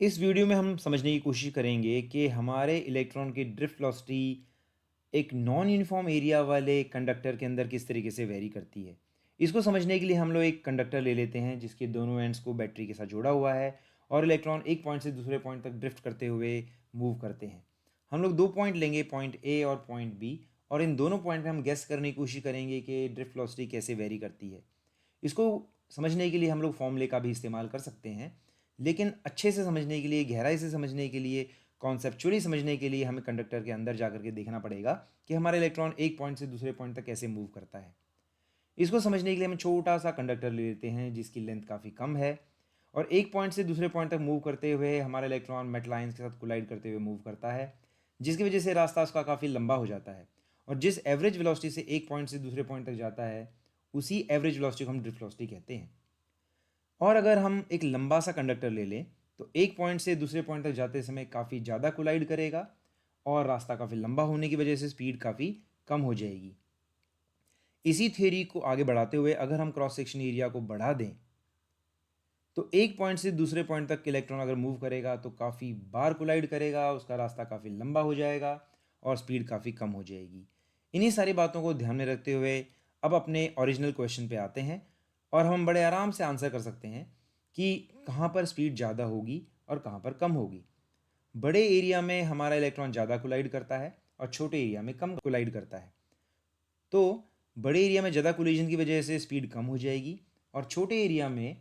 इस वीडियो में हम समझने की कोशिश करेंगे कि हमारे इलेक्ट्रॉन की ड्रिफ्ट वेलोसिटी एक नॉन यूनिफॉर्म एरिया वाले कंडक्टर के अंदर किस तरीके से वेरी करती है। इसको समझने के लिए हम लोग एक कंडक्टर ले लेते हैं जिसके दोनों एंड्स को बैटरी के साथ जोड़ा हुआ है और इलेक्ट्रॉन एक पॉइंट से दूसरे पॉइंट तक ड्रिफ्ट करते हुए मूव करते हैं। हम लोग दो पॉइंट लेंगे, पॉइंट ए और पॉइंट बी, और इन दोनों पॉइंट पे हम गेस करने की कोशिश करेंगे कि ड्रिफ्ट वेलोसिटी कैसे वेरी करती है। इसको समझने के लिए हम लोग फॉर्मूले का भी इस्तेमाल कर सकते हैं, लेकिन अच्छे से समझने के लिए, गहराई से समझने के लिए, कॉन्सेप्चुअली समझने के लिए हमें कंडक्टर के अंदर जा करके देखना पड़ेगा कि हमारा इलेक्ट्रॉन एक पॉइंट से दूसरे पॉइंट तक कैसे मूव करता है। इसको समझने के लिए हम छोटा सा कंडक्टर ले लेते हैं जिसकी लेंथ काफ़ी कम है और एक पॉइंट से दूसरे पॉइंट तक मूव करते हुए हमारा इलेक्ट्रॉन मेटल आयंस के साथ कोलाइड करते हुए मूव करता है, जिसकी वजह से रास्ता उसका काफ़ी लंबा हो जाता है। और जिस एवरेज वेलोसिटी से एक पॉइंट से दूसरे पॉइंट तक जाता है, उसी एवरेज वेलोसिटी को हम ड्रिफ्ट वेलोसिटी कहते हैं। और अगर हम एक लंबा सा कंडक्टर ले लें तो एक पॉइंट से दूसरे पॉइंट तक जाते समय काफ़ी ज़्यादा कोलाइड करेगा और रास्ता काफ़ी लंबा होने की वजह से स्पीड काफ़ी कम हो जाएगी। इसी थ्योरी को आगे बढ़ाते हुए अगर हम क्रॉस सेक्शन एरिया को बढ़ा दें तो एक पॉइंट से दूसरे पॉइंट तक इलेक्ट्रॉन अगर मूव करेगा तो काफ़ी बार कोलाइड करेगा, उसका रास्ता काफ़ी लंबा हो जाएगा और स्पीड काफ़ी कम हो जाएगी। इन्हीं सारी बातों को ध्यान में रखते हुए अब अपने ओरिजिनल क्वेश्चन पे आते हैं और हम बड़े आराम से आंसर कर सकते हैं कि कहाँ पर स्पीड ज़्यादा होगी और कहाँ पर कम होगी। बड़े एरिया में हमारा इलेक्ट्रॉन ज़्यादा कोलाइड करता है और छोटे एरिया में कम कोलाइड करता है। तो बड़े एरिया में ज़्यादा कोलिजन की वजह से स्पीड कम हो जाएगी और छोटे एरिया में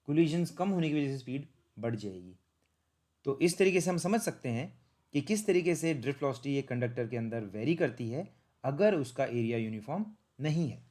कोलिजन्स कम होने की वजह से स्पीड बढ़ जाएगी। तो इस तरीके से हम समझ सकते हैं कि किस तरीके से ड्रिफ्ट वेलोसिटी एक कंडक्टर के अंदर वेरी करती है अगर उसका एरिया यूनिफॉर्म नहीं है।